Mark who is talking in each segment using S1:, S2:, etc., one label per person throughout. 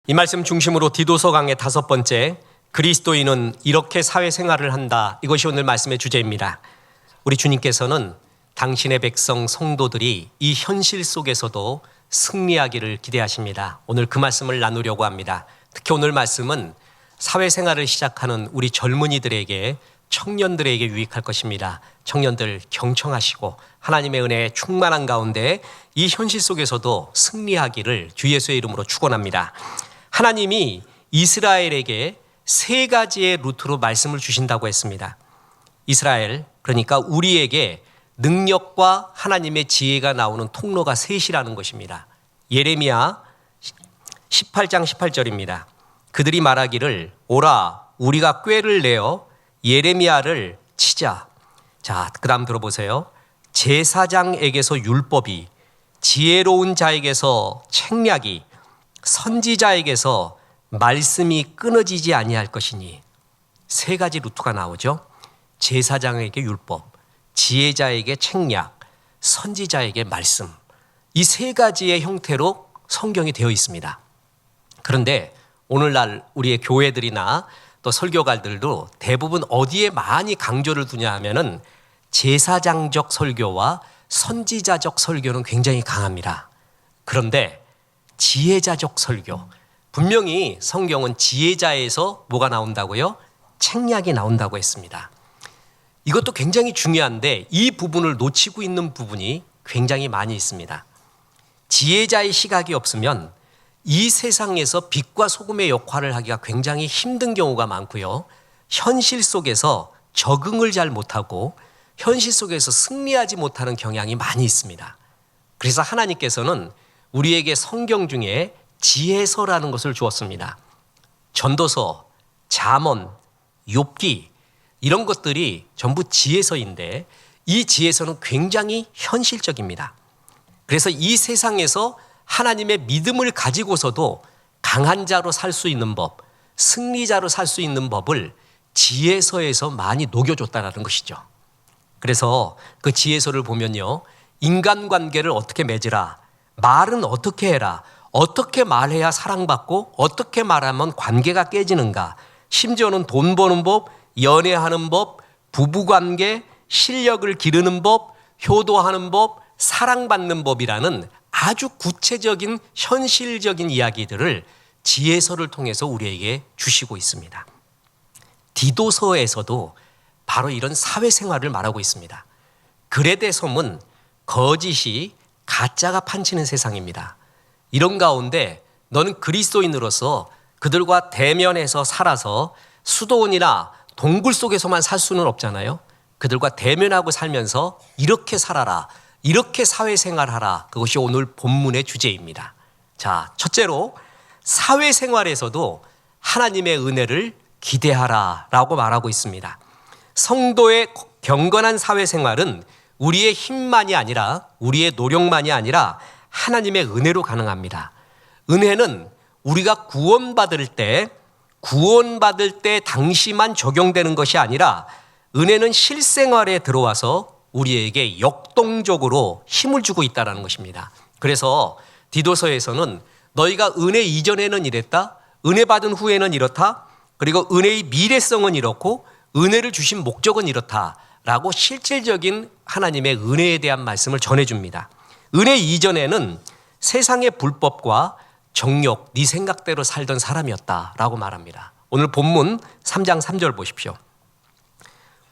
S1: 이 말씀 중심으로 디도서 강의 5번째, 그리스도인은 이렇게 사회생활을 한다. 이것이 오늘 말씀의 주제입니다. 우리 주님께서는 당신의 백성 성도들이 이 현실 속에서도 승리하기를 기대하십니다. 오늘 그 말씀을 나누려고 합니다. 특히 오늘 말씀은 사회생활을 시작하는 우리 젊은이들에게, 청년들에게 유익할 것입니다. 청년들 경청하시고 하나님의 은혜에 충만한 가운데 이 현실 속에서도 승리하기를 주 예수의 이름으로 축원합니다. 하나님이 이스라엘에게 3가지의 루트로 말씀을 주신다고 했습니다. 이스라엘, 그러니까 우리에게 능력과 하나님의 지혜가 나오는 통로가 3이라는 것입니다. 예레미야 18장 18절입니다. 그들이 말하기를 오라 우리가 꾀를 내어 예레미야를 치자. 자, 그 다음 들어보세요. 제사장에게서 율법이, 지혜로운 자에게서 책략이, 선지자에게서 말씀이 끊어지지 아니할 것이니. 3가지 루트가 나오죠. 제사장에게 율법, 지혜자에게 책략, 선지자에게 말씀. 이 3가지의 형태로 성경이 되어 있습니다. 그런데 오늘날 우리의 교회들이나 또 설교가들도 대부분 어디에 많이 강조를 두냐 하면은 제사장적 설교와 선지자적 설교는 굉장히 강합니다. 그런데 지혜자적 설교, 분명히 성경은 지혜자에서 뭐가 나온다고요? 책략이 나온다고 했습니다. 이것도 굉장히 중요한데 이 부분을 놓치고 있는 부분이 굉장히 많이 있습니다. 지혜자의 시각이 없으면 이 세상에서 빛과 소금의 역할을 하기가 굉장히 힘든 경우가 많고요. 현실 속에서 적응을 잘 못하고 현실 속에서 승리하지 못하는 경향이 많이 있습니다. 그래서 하나님께서는 우리에게 성경 중에 지혜서라는 것을 주었습니다. 전도서, 잠언, 욥기 이런 것들이 전부 지혜서인데 이 지혜서는 굉장히 현실적입니다. 그래서 이 세상에서 하나님의 믿음을 가지고서도 강한 자로 살 수 있는 법, 승리자로 살 수 있는 법을 지혜서에서 많이 녹여줬다는 것이죠. 그래서 그 지혜서를 보면요, 인간관계를 어떻게 맺으라, 말은 어떻게 해라, 어떻게 말해야 사랑받고 어떻게 말하면 관계가 깨지는가, 심지어는 돈 버는 법, 연애하는 법, 부부관계, 실력을 기르는 법, 효도하는 법, 사랑받는 법이라는 아주 구체적인 현실적인 이야기들을 지혜서를 통해서 우리에게 주시고 있습니다. 디도서에서도 바로 이런 사회생활을 말하고 있습니다. 그레데 섬은 거짓이 가짜가 판치는 세상입니다. 이런 가운데 너는 그리스도인으로서 그들과 대면해서 살아서 수도원이나 동굴 속에서만 살 수는 없잖아요. 그들과 대면하고 살면서 이렇게 살아라, 이렇게 사회생활하라. 그것이 오늘 본문의 주제입니다. 자, 첫째로 사회생활에서도 하나님의 은혜를 기대하라 라고 말하고 있습니다. 성도의 경건한 사회생활은 우리의 힘만이 아니라, 우리의 노력만이 아니라 하나님의 은혜로 가능합니다. 은혜는 우리가 구원받을 때 당시만 적용되는 것이 아니라 은혜는 실생활에 들어와서 우리에게 역동적으로 힘을 주고 있다는 것입니다. 그래서 디도서에서는 너희가 은혜 이전에는 이랬다, 은혜 받은 후에는 이렇다, 그리고 은혜의 미래성은 이렇고 은혜를 주신 목적은 이렇다 라고 실질적인 하나님의 은혜에 대한 말씀을 전해줍니다. 은혜 이전에는 세상의 불법과 정욕, 네 생각대로 살던 사람이었다라고 말합니다. 오늘 본문 3장 3절 보십시오.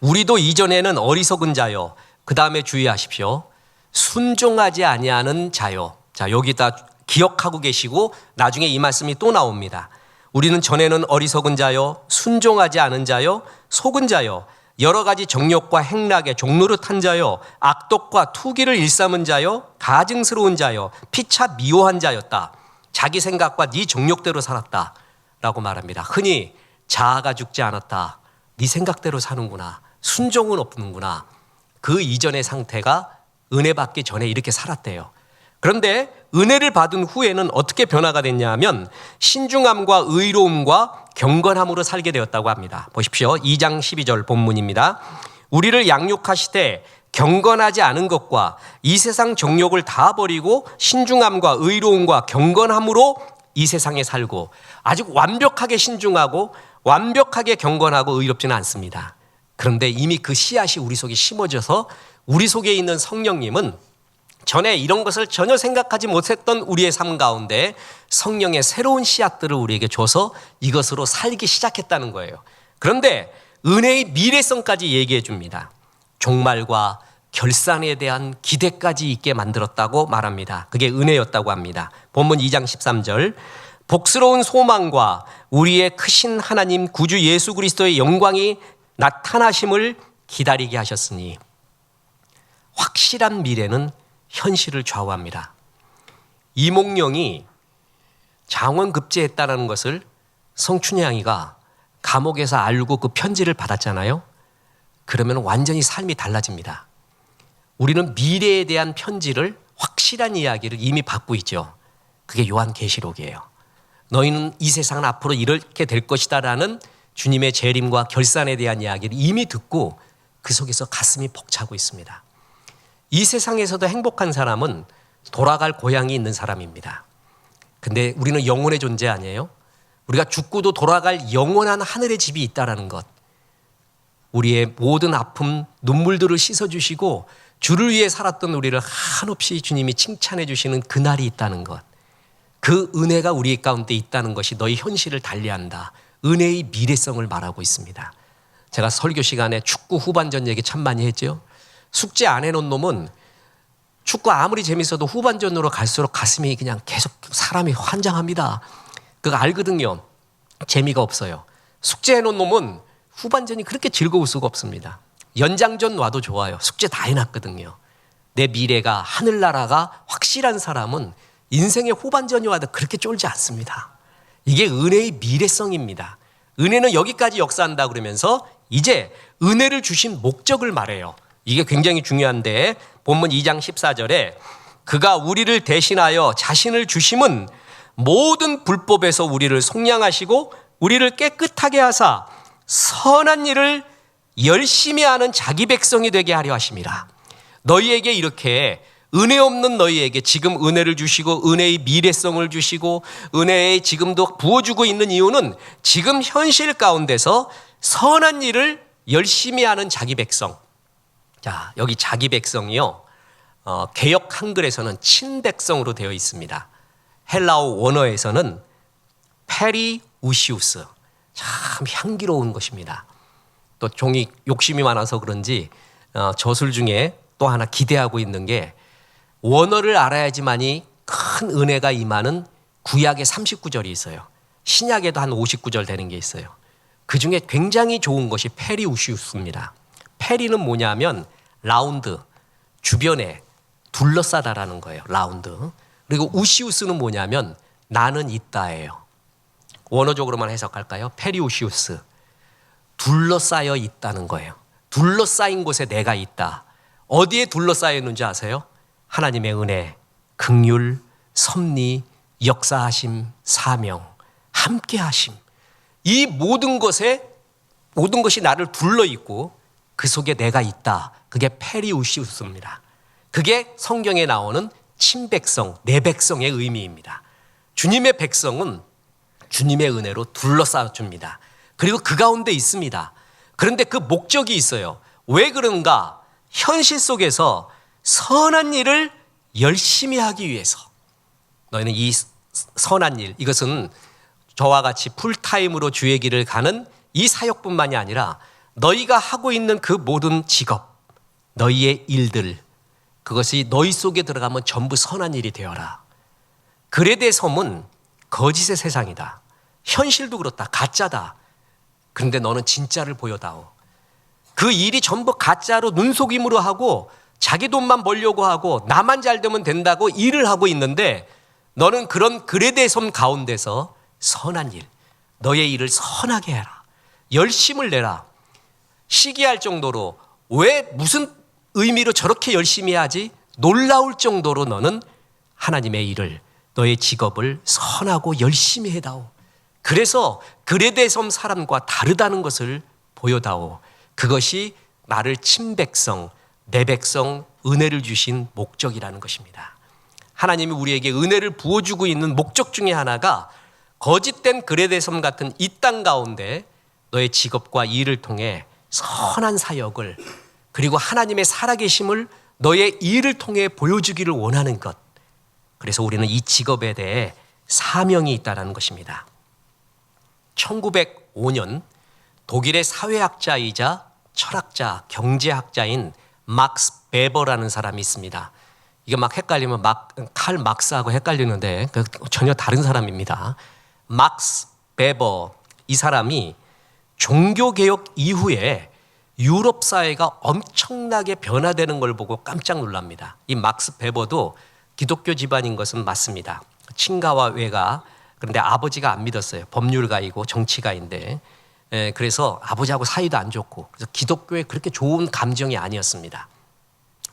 S1: 우리도 이전에는 어리석은 자요, 그 다음에 주의하십시오. 순종하지 아니하는 자요. 자, 여기다 기억하고 계시고 나중에 이 말씀이 또 나옵니다. 우리는 전에는 어리석은 자요, 순종하지 않은 자요, 속은 자요, 여러 가지 정욕과 행락에 종노릇한 자요, 악독과 투기를 일삼은 자요, 가증스러운 자요, 피차 미워한 자였다. 자기 생각과 네 정욕대로 살았다 라고 말합니다. 흔히 자아가 죽지 않았다, 네 생각대로 사는구나, 순종은 없는구나. 그 이전의 상태가 은혜 받기 전에 이렇게 살았대요. 그런데 은혜를 받은 후에는 어떻게 변화가 됐냐 하면 신중함과 의로움과 경건함으로 살게 되었다고 합니다. 보십시오. 2장 12절 본문입니다. 우리를 양육하시되 경건하지 않은 것과 이 세상 정욕을 다 버리고 신중함과 의로움과 경건함으로 이 세상에 살고 아주 완벽하게 신중하고 완벽하게 경건하고 의롭지는 않습니다. 그런데 이미 그 씨앗이 우리 속에 심어져서 우리 속에 있는 성령님은 전에 이런 것을 전혀 생각하지 못했던 우리의 삶 가운데 성령의 새로운 씨앗들을 우리에게 줘서 이것으로 살기 시작했다는 거예요. 그런데 은혜의 미래성까지 얘기해 줍니다. 종말과 결산에 대한 기대까지 있게 만들었다고 말합니다. 그게 은혜였다고 합니다. 본문 2장 13절, 복스러운 소망과 우리의 크신 하나님 구주 예수 그리스도의 영광이 나타나심을 기다리게 하셨으니, 확실한 미래는 현실을 좌우합니다. 이몽룡이 장원급제했다는 것을 성춘향이가 감옥에서 알고 그 편지를 받았잖아요. 그러면 완전히 삶이 달라집니다. 우리는 미래에 대한 편지를, 확실한 이야기를 이미 받고 있죠. 그게 요한계시록이에요. 너희는 이 세상은 앞으로 이렇게 될 것이다 라는 주님의 재림과 결산에 대한 이야기를 이미 듣고 그 속에서 가슴이 벅차고 있습니다. 이 세상에서도 행복한 사람은 돌아갈 고향이 있는 사람입니다. 근데 우리는 영혼의 존재 아니에요? 우리가 죽고도 돌아갈 영원한 하늘의 집이 있다는 것, 우리의 모든 아픔, 눈물들을 씻어주시고 주를 위해 살았던 우리를 한없이 주님이 칭찬해 주시는 그날이 있다는 것, 그 은혜가 우리 가운데 있다는 것이 너희 현실을 달리한다. 은혜의 미래성을 말하고 있습니다. 제가 설교 시간에 축구 후반전 얘기 참 많이 했죠. 숙제 안 해놓은 놈은 축구 아무리 재밌어도 후반전으로 갈수록 가슴이 그냥 계속 사람이 환장합니다. 그거 알거든요. 재미가 없어요. 숙제 해놓은 놈은 후반전이 그렇게 즐거울 수가 없습니다. 연장전 와도 좋아요. 숙제 다 해놨거든요. 내 미래가, 하늘나라가 확실한 사람은 인생의 후반전이 와도 그렇게 쫄지 않습니다. 이게 은혜의 미래성입니다. 은혜는 여기까지 역사한다 그러면서 이제 은혜를 주신 목적을 말해요. 이게 굉장히 중요한데, 본문 2장 14절에 그가 우리를 대신하여 자신을 주심은 모든 불법에서 우리를 속량하시고 우리를 깨끗하게 하사 선한 일을 열심히 하는 자기 백성이 되게 하려 하심이라. 너희에게 이렇게 은혜 없는 너희에게 지금 은혜를 주시고 은혜의 미래성을 주시고 은혜에 지금도 부어주고 있는 이유는 지금 현실 가운데서 선한 일을 열심히 하는 자기 백성. 자, 여기 자기 백성이요, 개역 한글에서는 친백성으로 되어 있습니다. 헬라어 원어에서는 페리우시우스, 참 향기로운 것입니다. 또 종이 욕심이 많아서 그런지 저술 중에 또 하나 기대하고 있는 게, 원어를 알아야지만이 큰 은혜가 임하는 구약에 39절이 있어요. 신약에도 한 59절 되는 게 있어요. 그 중에 굉장히 좋은 것이 페리우시우스입니다. 페리는 뭐냐면 라운드, 주변에 둘러싸다라는 거예요. 라운드. 그리고 우시우스는 뭐냐면 나는 있다예요. 원어적으로만 해석할까요? 페리우시우스, 둘러싸여 있다는 거예요. 둘러싸인 곳에 내가 있다. 어디에 둘러싸여 있는지 아세요? 하나님의 은혜, 긍휼, 섭리, 역사하심, 사명, 함께하심. 이 모든 것이 나를 둘러있고 그 속에 내가 있다. 그게 페리우시우스입니다. 그게 성경에 나오는 친백성, 내 백성의 의미입니다. 주님의 백성은 주님의 은혜로 둘러싸줍니다. 그리고 그 가운데 있습니다. 그런데 그 목적이 있어요. 왜 그런가? 현실 속에서 선한 일을 열심히 하기 위해서. 너희는 이 선한 일, 이것은 저와 같이 풀타임으로 주의 길을 가는 이 사역뿐만이 아니라 너희가 하고 있는 그 모든 직업, 너희의 일들, 그것이 너희 속에 들어가면 전부 선한 일이 되어라. 글에 대해 섬은 거짓의 세상이다. 현실도 그렇다. 가짜다. 그런데 너는 진짜를 보여다오. 그 일이 전부 가짜로 눈속임으로 하고 자기 돈만 벌려고 하고 나만 잘 되면 된다고 일을 하고 있는데, 너는 그런 글에 대해 섬 가운데서 선한 일, 너의 일을 선하게 해라. 열심을 내라. 시기할 정도로, 왜 무슨 의미로 저렇게 열심히 하지? 놀라울 정도로 너는 하나님의 일을, 너의 직업을 선하고 열심히 해다오. 그래서 글에 대해 섬 사람과 다르다는 것을 보여다오. 그것이 나를 친백성, 내 백성, 은혜를 주신 목적이라는 것입니다. 하나님이 우리에게 은혜를 부어주고 있는 목적 중에 하나가 거짓된 그레데섬 같은 이 땅 가운데 너의 직업과 일을 통해 선한 사역을, 그리고 하나님의 살아계심을 너의 일을 통해 보여주기를 원하는 것. 그래서 우리는 이 직업에 대해 사명이 있다는 것입니다. 1905년 독일의 사회학자이자 철학자, 경제학자인 막스 베버라는 사람이 있습니다. 이게 막 헷갈리면 칼 막스하고 헷갈리는데 전혀 다른 사람입니다. 막스 베버, 이 사람이 종교개혁 이후에 유럽 사회가 엄청나게 변화되는 걸 보고 깜짝 놀랍니다. 이 막스 베버도 기독교 집안인 것은 맞습니다. 친가와 외가. 그런데 아버지가 안 믿었어요. 법률가이고 정치가인데. 그래서 아버지하고 사이도 안 좋고, 그래서 기독교에 그렇게 좋은 감정이 아니었습니다.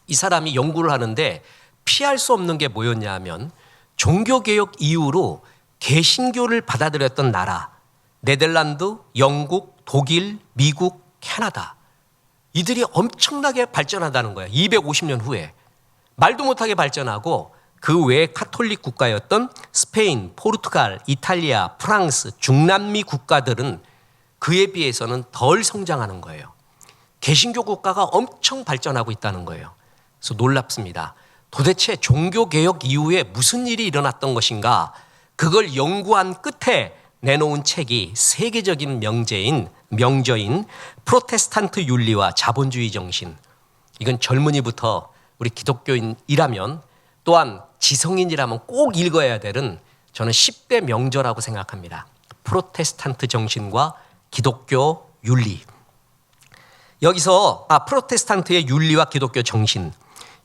S1: 이 사람이 연구를 하는데 피할 수 없는 게 뭐였냐 하면, 종교개혁 이후로 개신교를 받아들였던 나라, 네덜란드, 영국, 독일, 미국, 캐나다, 이들이 엄청나게 발전하다는 거예요. 250년 후에. 말도 못하게 발전하고 그 외에 카톨릭 국가였던 스페인, 포르투갈, 이탈리아, 프랑스, 중남미 국가들은 그에 비해서는 덜 성장하는 거예요. 개신교 국가가 엄청 발전하고 있다는 거예요. 그래서 놀랍습니다. 도대체 종교개혁 이후에 무슨 일이 일어났던 것인가, 그걸 연구한 끝에 내놓은 책이 세계적인 명저인 프로테스탄트 윤리와 자본주의 정신. 이건 젊은이부터 우리 기독교인이라면, 또한 지성인이라면 꼭 읽어야 되는, 저는 10대 명저라고 생각합니다. 프로테스탄트 정신과 기독교 윤리. 여기서 프로테스탄트의 윤리와 기독교 정신.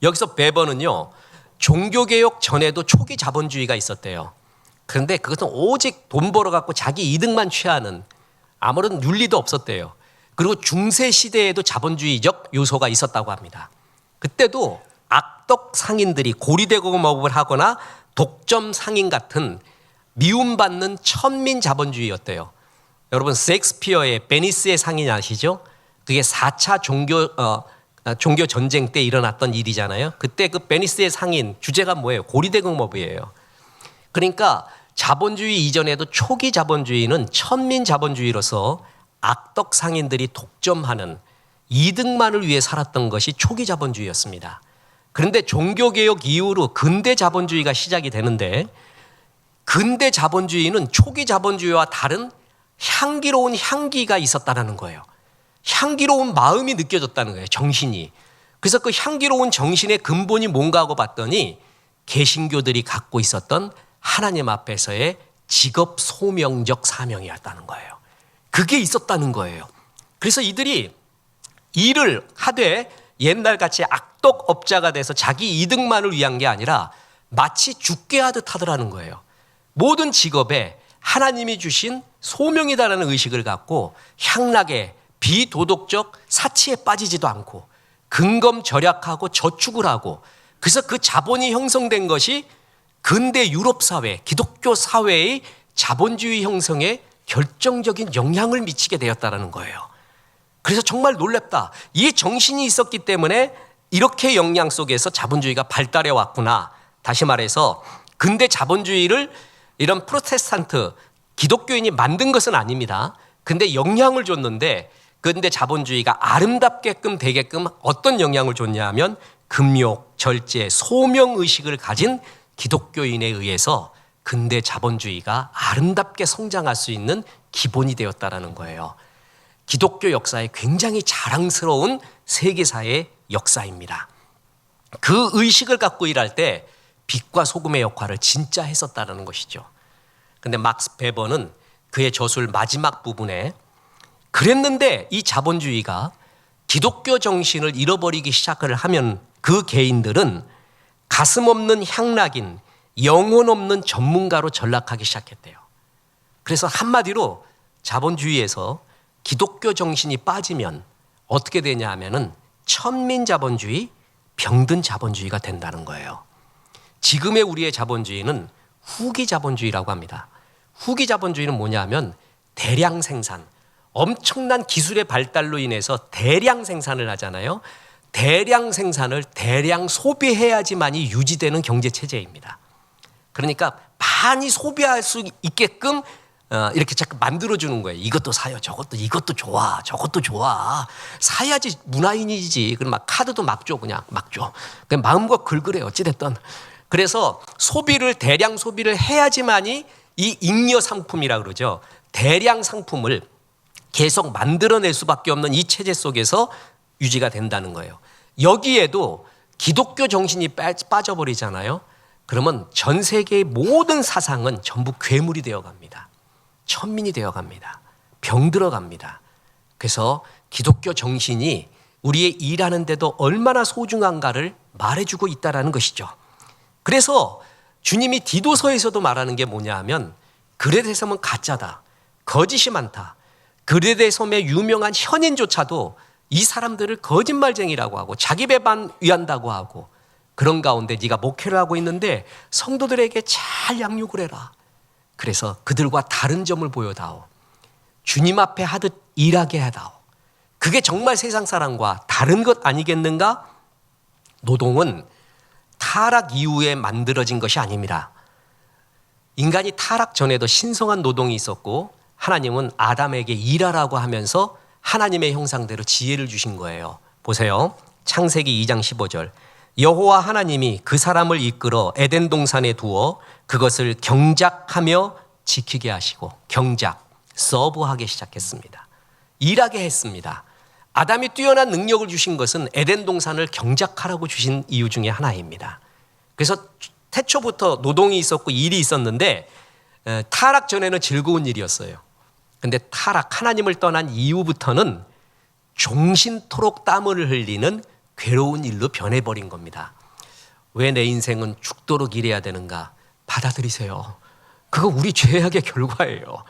S1: 여기서 베버는요, 종교개혁 전에도 초기 자본주의가 있었대요. 그런데 그것은 오직 돈 벌어갖고 자기 이득만 취하는, 아무런 윤리도 없었대요. 그리고 중세 시대에도 자본주의적 요소가 있었다고 합니다. 그때도 악덕 상인들이 고리대공업을 하거나 독점 상인 같은 미움받는 천민 자본주의였대요. 여러분, 셰익스피어의 베니스의 상인 아시죠? 그게 4차 종교 전쟁 때 일어났던 일이잖아요. 그때 그 베니스의 상인 주제가 뭐예요? 고리대공업이에요. 그러니까 자본주의 이전에도 초기 자본주의는 천민 자본주의로서 악덕 상인들이 독점하는 이득만을 위해 살았던 것이 초기 자본주의였습니다. 그런데 종교개혁 이후로 근대 자본주의가 시작이 되는데, 근대 자본주의는 초기 자본주의와 다른 향기로운 향기가 있었다는 거예요. 향기로운 마음이 느껴졌다는 거예요, 정신이. 그래서 그 향기로운 정신의 근본이 뭔가 하고 봤더니 개신교들이 갖고 있었던 하나님 앞에서의 직업 소명적 사명이었다는 거예요. 그게 있었다는 거예요. 그래서 이들이 일을 하되 옛날같이 악덕업자가 돼서 자기 이득만을 위한 게 아니라 마치 죽게 하듯 하더라는 거예요. 모든 직업에 하나님이 주신 소명이다라는 의식을 갖고 향락에 비도덕적 사치에 빠지지도 않고 근검절약하고 저축을 하고, 그래서 그 자본이 형성된 것이 근대 유럽 사회, 기독교 사회의 자본주의 형성에 결정적인 영향을 미치게 되었다는 거예요. 그래서 정말 놀랍다. 이 정신이 있었기 때문에 이렇게 영향 속에서 자본주의가 발달해 왔구나. 다시 말해서 근대 자본주의를 이런 프로테스탄트 기독교인이 만든 것은 아닙니다. 근데 영향을 줬는데, 근데 자본주의가 아름답게끔 되게끔 어떤 영향을 줬냐 하면 금욕, 절제, 소명의식을 가진 기독교인에 의해서 근대 자본주의가 아름답게 성장할 수 있는 기본이 되었다는 거예요. 기독교 역사에 굉장히 자랑스러운 세계사의 역사입니다. 그 의식을 갖고 일할 때 빛과 소금의 역할을 진짜 했었다는 것이죠. 그런데 막스 베버는 그의 저술 마지막 부분에 그랬는데, 이 자본주의가 기독교 정신을 잃어버리기 시작을 하면 그 개인들은 가슴 없는 향락인, 영혼 없는 전문가로 전락하기 시작했대요. 그래서 한마디로 자본주의에서 기독교 정신이 빠지면 어떻게 되냐 하면은 천민 자본주의, 병든 자본주의가 된다는 거예요. 지금의 우리의 자본주의는 후기 자본주의라고 합니다. 후기 자본주의는 뭐냐 하면 대량 생산, 엄청난 기술의 발달로 인해서 대량 생산을 하잖아요. 대량 생산을 대량 소비해야지만이 유지되는 경제 체제입니다. 그러니까 많이 소비할 수 있게끔 이렇게 자꾸 만들어주는 거예요. 이것도 사요, 저것도, 이것도 좋아, 저것도 좋아. 사야지 문화인이지. 그럼 막 카드도 막 줘, 그냥 막 줘. 그냥 마음과 글그래 어찌됐든. 그래서 대량 소비를 해야지만이 이 잉여 상품이라 그러죠. 대량 상품을 계속 만들어낼 수밖에 없는 이 체제 속에서 유지가 된다는 거예요. 여기에도 기독교 정신이 빠져버리잖아요. 그러면 전 세계의 모든 사상은 전부 괴물이 되어갑니다. 천민이 되어갑니다. 병들어갑니다. 그래서 기독교 정신이 우리의 일하는 데도 얼마나 소중한가를 말해주고 있다는 것이죠. 그래서 주님이 디도서에서도 말하는 게 뭐냐 하면 그레데 섬은 가짜다. 거짓이 많다. 그레데 섬의 유명한 현인조차도 이 사람들을 거짓말쟁이라고 하고 자기 배만 위한다고 하고 그런 가운데 네가 목회를 하고 있는데 성도들에게 잘 양육을 해라. 그래서 그들과 다른 점을 보여다오. 주님 앞에 하듯 일하게 해다오. 그게 정말 세상 사람과 다른 것 아니겠는가? 노동은 타락 이후에 만들어진 것이 아닙니다. 인간이 타락 전에도 신성한 노동이 있었고 하나님은 아담에게 일하라고 하면서 하나님의 형상대로 지혜를 주신 거예요. 보세요. 창세기 2장 15절. 여호와 하나님이 그 사람을 이끌어 에덴 동산에 두어 그것을 경작하며 지키게 하시고 서브하게 시작했습니다. 일하게 했습니다. 아담이 뛰어난 능력을 주신 것은 에덴 동산을 경작하라고 주신 이유 중에 하나입니다. 그래서 태초부터 노동이 있었고 일이 있었는데 타락 전에는 즐거운 일이었어요. 근데 하나님을 떠난 이후부터는 종신토록 땀을 흘리는 괴로운 일로 변해버린 겁니다. 왜 내 인생은 죽도록 일해야 되는가? 받아들이세요. 그거 우리 죄악의 결과예요.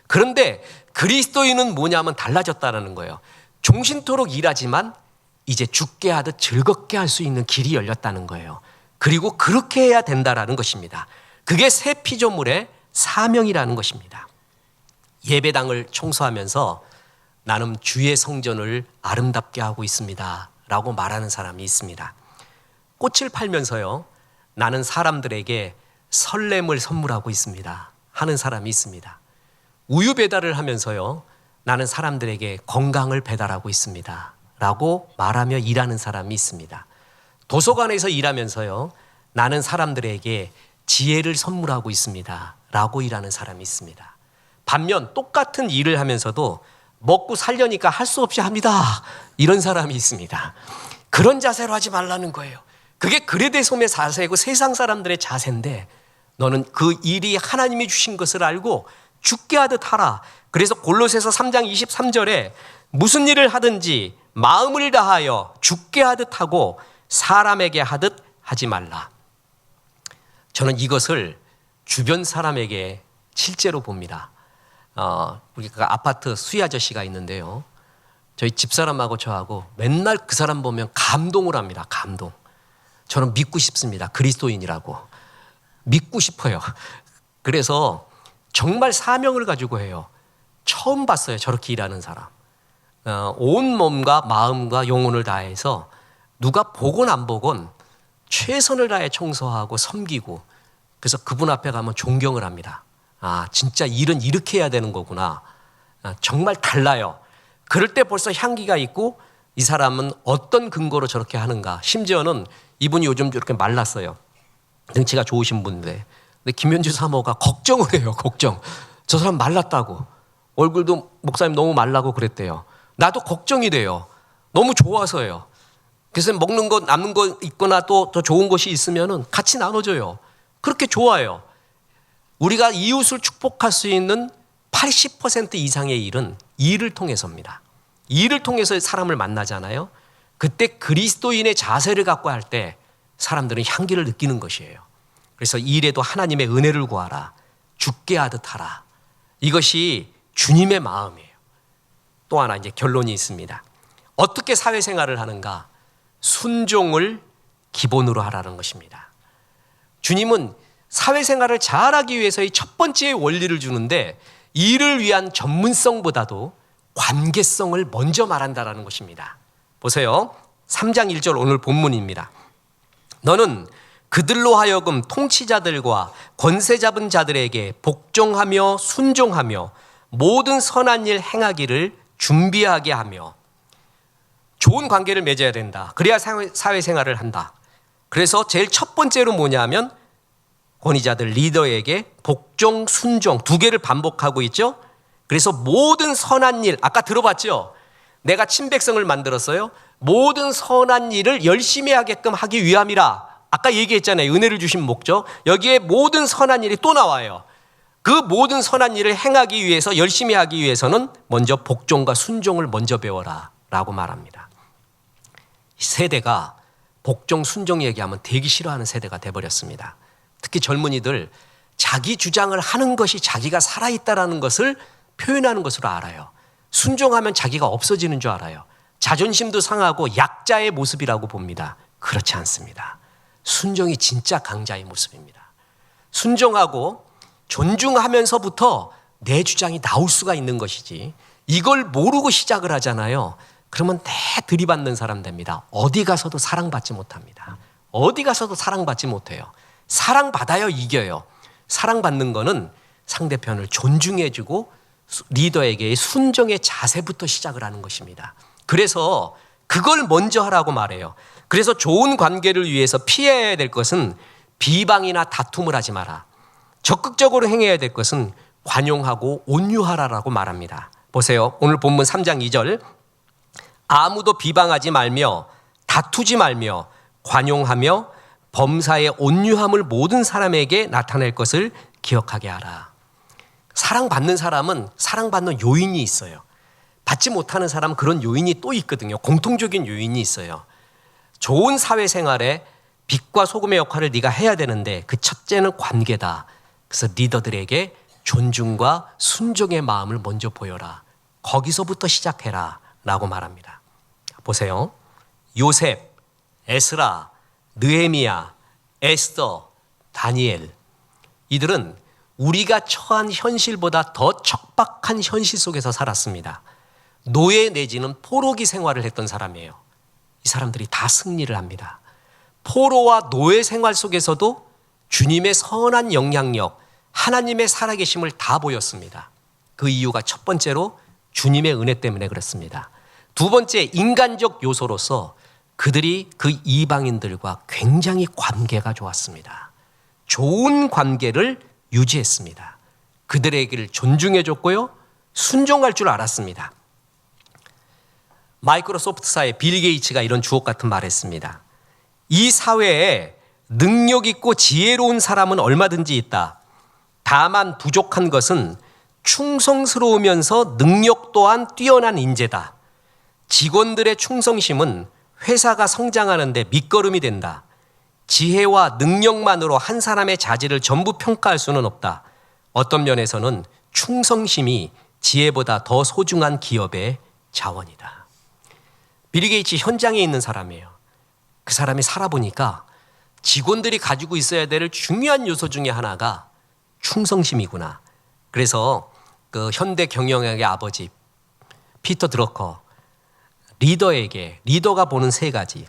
S1: 그런데 그리스도인은 뭐냐면 달라졌다는 거예요. 종신토록 일하지만 이제 죽게 하듯 즐겁게 할 수 있는 길이 열렸다는 거예요. 그리고 그렇게 해야 된다는 것입니다. 그게 새 피조물의 사명이라는 것입니다. 예배당을 청소하면서 나는 주의 성전을 아름답게 하고 있습니다 라고 말하는 사람이 있습니다. 꽃을 팔면서요, 나는 사람들에게 설렘을 선물하고 있습니다 하는 사람이 있습니다. 우유 배달을 하면서요, 나는 사람들에게 건강을 배달하고 있습니다 라고 말하며 일하는 사람이 있습니다. 도서관에서 일하면서요, 나는 사람들에게 지혜를 선물하고 있습니다 라고 일하는 사람이 있습니다. 반면 똑같은 일을 하면서도 먹고 살려니까 할 수 없이 합니다 이런 사람이 있습니다. 그런 자세로 하지 말라는 거예요. 그게 그레데 섬의 자세고 세상 사람들의 자세인데 너는 그 일이 하나님이 주신 것을 알고 죽게 하듯 하라. 그래서 골로새서 3장 23절에 무슨 일을 하든지 마음을 다하여 죽게 하듯 하고 사람에게 하듯 하지 말라. 저는 이것을 주변 사람에게 실제로 봅니다. 우리가 아파트 수희 아저씨가 있는데요. 저희 집사람하고 저하고 맨날 그 사람 보면 감동을 합니다. 감동. 저는 믿고 싶습니다. 그리스도인이라고. 믿고 싶어요. 그래서 정말 사명을 가지고 해요. 처음 봤어요. 저렇게 일하는 사람. 온 몸과 마음과 영혼을 다해서 누가 보건 안 보건 최선을 다해 청소하고 섬기고 그래서 그분 앞에 가면 존경을 합니다. 아, 진짜 일은 이렇게 해야 되는 거구나. 정말 달라요. 그럴 때 벌써 향기가 있고 이 사람은 어떤 근거로 저렇게 하는가. 심지어는 이분이 요즘 이렇게 말랐어요. 등치가 좋으신 분인데. 근데 김현주 사모가 걱정을 해요. 걱정. 저 사람 말랐다고. 얼굴도 목사님 너무 말라고 그랬대요. 나도 걱정이 돼요. 너무 좋아서요. 그래서 먹는 거 남는 거 있거나 또 더 좋은 것이 있으면은 같이 나눠줘요. 그렇게 좋아요. 우리가 이웃을 축복할 수 있는 80% 이상의 일은 일을 통해서입니다. 일을 통해서 사람을 만나잖아요. 그때 그리스도인의 자세를 갖고 할 때 사람들은 향기를 느끼는 것이에요. 그래서 일에도 하나님의 은혜를 구하라. 죽게 하듯 하라. 이것이 주님의 마음이에요. 또 하나 이제 결론이 있습니다. 어떻게 사회생활을 하는가? 순종을 기본으로 하라는 것입니다. 주님은 사회생활을 잘하기 위해서의 첫 번째 원리를 주는데 일을 위한 전문성보다도 관계성을 먼저 말한다는 것입니다. 보세요. 3장 1절 오늘 본문입니다. 너는 그들로 하여금 통치자들과 권세 잡은 자들에게 복종하며 순종하며 모든 선한 일 행하기를 준비하게 하며 좋은 관계를 맺어야 된다. 그래야 사회생활을 한다. 그래서 제일 첫 번째로 뭐냐면 권위자들 리더에게 복종, 순종 두 개를 반복하고 있죠. 그래서 모든 선한 일, 아까 들어봤죠? 내가 친백성을 만들었어요. 모든 선한 일을 열심히 하게끔 하기 위함이라. 아까 얘기했잖아요. 은혜를 주신 목적. 여기에 모든 선한 일이 또 나와요. 그 모든 선한 일을 행하기 위해서 열심히 하기 위해서는 먼저 복종과 순종을 먼저 배워라 라고 말합니다. 세대가 복종, 순종 얘기하면 되게 싫어하는 세대가 돼버렸습니다. 특히 젊은이들 자기 주장을 하는 것이 자기가 살아있다라는 것을 표현하는 것으로 알아요. 순종하면 자기가 없어지는 줄 알아요. 자존심도 상하고 약자의 모습이라고 봅니다. 그렇지 않습니다. 순종이 진짜 강자의 모습입니다. 순종하고 존중하면서부터 내 주장이 나올 수가 있는 것이지 이걸 모르고 시작을 하잖아요. 그러면 대 들이받는 사람 됩니다. 어디 가서도 사랑받지 못합니다. 어디 가서도 사랑받지 못해요. 사랑받아요, 이겨요. 사랑받는 거는 상대편을 존중해주고 리더에게의 순종의 자세부터 시작을 하는 것입니다. 그래서 그걸 먼저 하라고 말해요. 그래서 좋은 관계를 위해서 피해야 될 것은 비방이나 다툼을 하지 마라. 적극적으로 행해야 될 것은 관용하고 온유하라라고 말합니다. 보세요. 오늘 본문 3장 2절. 아무도 비방하지 말며 다투지 말며 관용하며 범사의 온유함을 모든 사람에게 나타낼 것을 기억하게 하라. 사랑받는 사람은 사랑받는 요인이 있어요. 받지 못하는 사람은 그런 요인이 또 있거든요. 공통적인 요인이 있어요. 좋은 사회생활에 빛과 소금의 역할을 네가 해야 되는데 그 첫째는 관계다. 그래서 리더들에게 존중과 순종의 마음을 먼저 보여라. 거기서부터 시작해라 라고 말합니다. 보세요. 요셉, 에스라, 느헤미야, 에스더, 다니엘 이들은 우리가 처한 현실보다 더 척박한 현실 속에서 살았습니다. 노예 내지는 포로기 생활을 했던 사람이에요. 이 사람들이 다 승리를 합니다. 포로와 노예 생활 속에서도 주님의 선한 영향력, 하나님의 살아계심을 다 보였습니다. 그 이유가 첫 번째로 주님의 은혜 때문에 그렇습니다. 두 번째, 인간적 요소로서 그들이 그 이방인들과 굉장히 관계가 좋았습니다. 좋은 관계를 유지했습니다. 그들에게를 존중해줬고요. 순종할 줄 알았습니다. 마이크로소프트사의 빌 게이츠가 이런 주옥 같은 말을 했습니다. 이 사회에 능력 있고 지혜로운 사람은 얼마든지 있다. 다만 부족한 것은 충성스러우면서 능력 또한 뛰어난 인재다. 직원들의 충성심은 회사가 성장하는 데 밑거름이 된다. 지혜와 능력만으로 한 사람의 자질을 전부 평가할 수는 없다. 어떤 면에서는 충성심이 지혜보다 더 소중한 기업의 자원이다. 빌 게이츠 현장에 있는 사람이에요. 그 사람이 살아보니까 직원들이 가지고 있어야 될 중요한 요소 중에 하나가 충성심이구나. 그래서 그 현대 경영학의 아버지 피터 드러커 리더가 보는 세 가지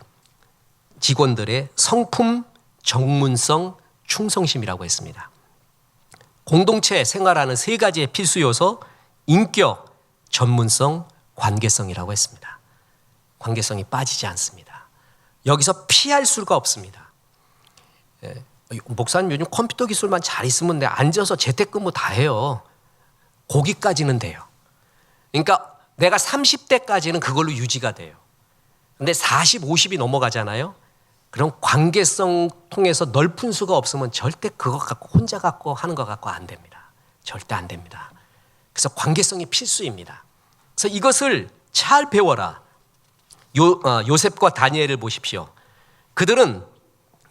S1: 직원들의 성품, 전문성, 충성심이라고 했습니다. 공동체 생활하는 세 가지의 필수 요소 인격, 전문성, 관계성이라고 했습니다. 관계성이 빠지지 않습니다. 여기서 피할 수가 없습니다. 목사님 요즘 컴퓨터 기술만 잘 있으면 돼. 앉아서 재택근무 다 해요. 거기까지는 돼요. 그러니까 내가 30대까지는 그걸로 유지가 돼요. 근데 40, 50이 넘어가잖아요. 그럼 관계성 통해서 넓은 수가 없으면 절대 그거 갖고 혼자 갖고 하는 거 갖고 안 됩니다. 절대 안 됩니다. 그래서 관계성이 필수입니다. 그래서 이것을 잘 배워라. 요셉과 다니엘을 보십시오. 그들은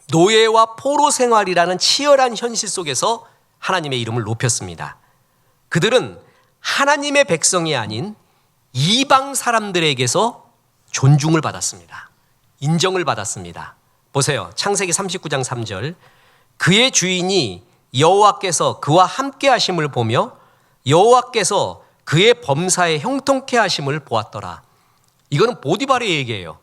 S1: 노예와 포로 생활이라는 치열한 현실 속에서 하나님의 이름을 높였습니다. 그들은 하나님의 백성이 아닌 이방 사람들에게서 존중을 받았습니다. 인정을 받았습니다. 보세요. 창세기 39장 3절. 그의 주인이 여호와께서 그와 함께 하심을 보며 여호와께서 그의 범사에 형통케 하심을 보았더라. 이거는 보디발의 얘기예요.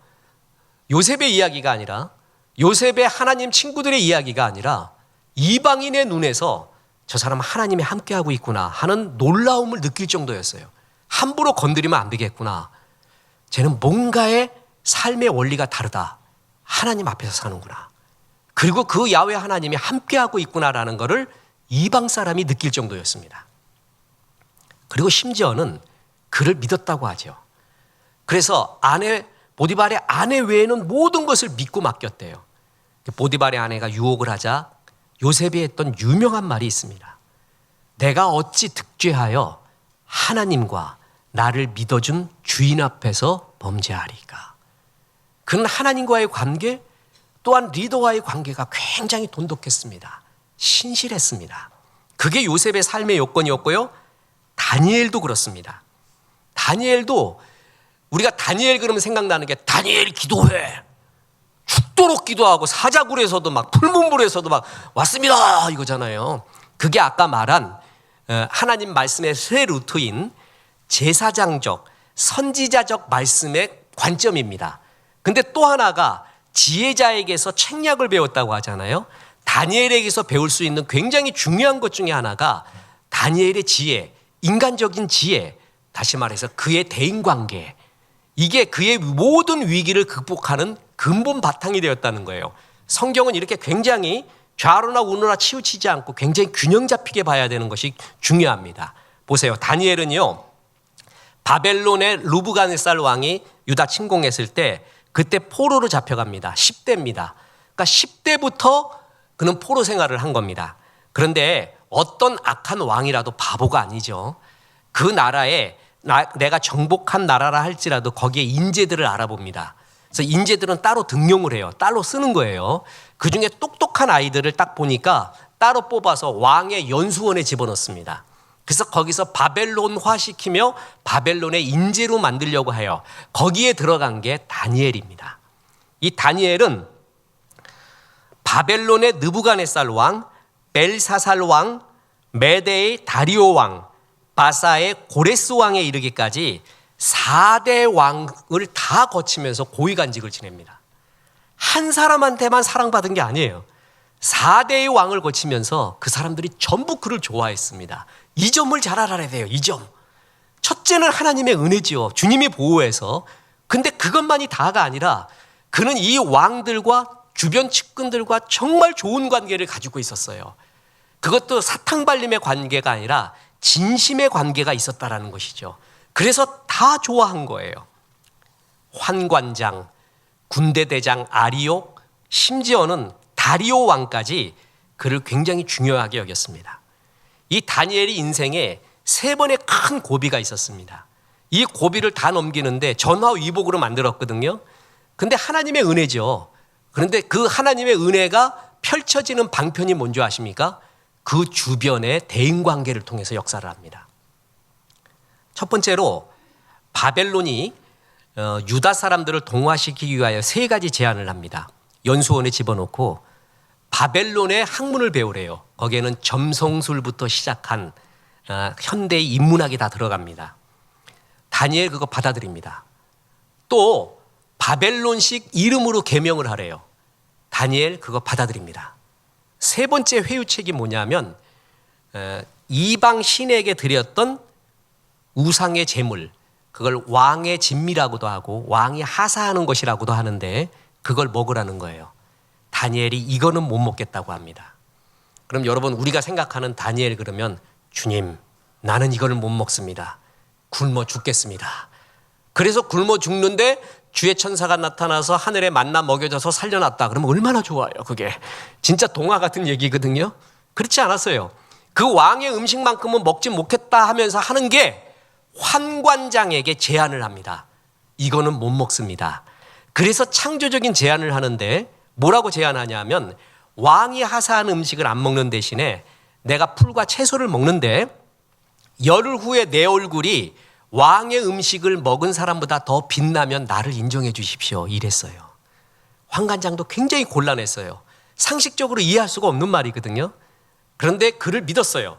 S1: 요셉의 이야기가 아니라, 요셉의 하나님 친구들의 이야기가 아니라 이방인의 눈에서 저 사람은 하나님이 함께하고 있구나 하는 놀라움을 느낄 정도였어요. 함부로 건드리면 안 되겠구나. 쟤는 뭔가의 삶의 원리가 다르다. 하나님 앞에서 사는구나. 그리고 그 야훼 하나님이 함께하고 있구나라는 것을 이방 사람이 느낄 정도였습니다. 그리고 심지어는 그를 믿었다고 하죠. 그래서 보디발의 아내 외에는 모든 것을 믿고 맡겼대요. 보디발의 아내가 유혹을 하자 요셉이 했던 유명한 말이 있습니다. 내가 어찌 득죄하여 하나님과 나를 믿어준 주인 앞에서 범죄하리까. 그는 하나님과의 관계 또한 리더와의 관계가 굉장히 돈독했습니다. 신실했습니다. 그게 요셉의 삶의 요건이었고요. 다니엘도 그렇습니다. 다니엘도 우리가 다니엘 그러면 생각나는 게 다니엘 기도해. 죽도록 기도하고 사자굴에서도 막 풀문불에서도 막 왔습니다 이거잖아요. 그게 아까 말한 하나님 말씀의 새 루트인 제사장적, 선지자적 말씀의 관점입니다. 근데 또 하나가 지혜자에게서 책략을 배웠다고 하잖아요. 다니엘에게서 배울 수 있는 굉장히 중요한 것 중에 하나가 다니엘의 지혜, 인간적인 지혜, 다시 말해서 그의 대인관계, 이게 그의 모든 위기를 극복하는 근본 바탕이 되었다는 거예요. 성경은 이렇게 굉장히 좌로나 우로나 치우치지 않고 굉장히 균형 잡히게 봐야 되는 것이 중요합니다. 보세요. 다니엘은요, 바벨론의 르부갓네살 왕이 유다 침공했을 때 그때 포로로 잡혀갑니다. 10대입니다. 그러니까 10대부터 그는 포로 생활을 한 겁니다. 그런데 어떤 악한 왕이라도 바보가 아니죠. 그 나라에 내가 정복한 나라라 할지라도 거기에 인재들을 알아봅니다. 그래서 인재들은 따로 등용을 해요. 따로 쓰는 거예요. 그중에 똑똑한 아이들을 딱 보니까 따로 뽑아서 왕의 연수원에 집어넣습니다. 그래서 거기서 바벨론화 시키며 바벨론의 인재로 만들려고 해요. 거기에 들어간 게 다니엘입니다. 이 다니엘은 바벨론의 느부갓네살 왕, 벨사살 왕, 메대의 다리오 왕, 바사의 고레스 왕에 이르기까지 4대 왕을 다 거치면서 고위간직을 지냅니다. 한 사람한테만 사랑받은 게 아니에요. 4대의 왕을 거치면서 그 사람들이 전부 그를 좋아했습니다. 이 점을 잘 알아야 돼요. 이 점. 첫째는 하나님의 은혜지요. 주님이 보호해서. 근데 그것만이 다가 아니라 그는 이 왕들과 주변 측근들과 정말 좋은 관계를 가지고 있었어요. 그것도 사탕발림의 관계가 아니라 진심의 관계가 있었다라는 것이죠. 그래서 다 좋아한 거예요. 환관장, 군대대장 아리옥, 심지어는 다리오 왕까지 그를 굉장히 중요하게 여겼습니다. 이 다니엘이 인생에 3번의 큰 고비가 있었습니다. 이 고비를 다 넘기는데 전화위복으로 만들었거든요. 근데 하나님의 은혜죠. 그런데 그 하나님의 은혜가 펼쳐지는 방편이 뭔지 아십니까? 그 주변의 대인관계를 통해서 역사를 합니다. 첫 번째로 바벨론이 유다 사람들을 동화시키기 위하여 3가지 제안을 합니다. 연수원에 집어넣고 바벨론의 학문을 배우래요. 거기에는 점성술부터 시작한 현대의 인문학이 다 들어갑니다. 다니엘 그거 받아들입니다. 또 바벨론식 이름으로 계명을 하래요. 다니엘 그거 받아들입니다. 3번째 회유책이 뭐냐면 이방 신에게 드렸던 우상의 제물, 그걸 왕의 진미라고도 하고 왕이 하사하는 것이라고도 하는데 그걸 먹으라는 거예요. 다니엘이 이거는 못 먹겠다고 합니다. 그럼 여러분, 우리가 생각하는 다니엘 그러면 주님, 나는 이거를 못 먹습니다. 굶어 죽겠습니다. 그래서 굶어 죽는데 주의 천사가 나타나서 하늘에 만나 먹여줘서 살려놨다. 그러면 얼마나 좋아요. 그게 진짜 동화 같은 얘기거든요. 그렇지 않았어요. 그 왕의 음식만큼은 먹지 못겠다 하면서 하는 게 환관장에게 제안을 합니다. 이거는 못 먹습니다. 그래서 창조적인 제안을 하는데 뭐라고 제안하냐면 왕이 하사한 음식을 안 먹는 대신에 내가 풀과 채소를 먹는데 열흘 후에 내 얼굴이 왕의 음식을 먹은 사람보다 더 빛나면 나를 인정해 주십시오. 이랬어요. 환관장도 굉장히 곤란했어요. 상식적으로 이해할 수가 없는 말이거든요. 그런데 그를 믿었어요.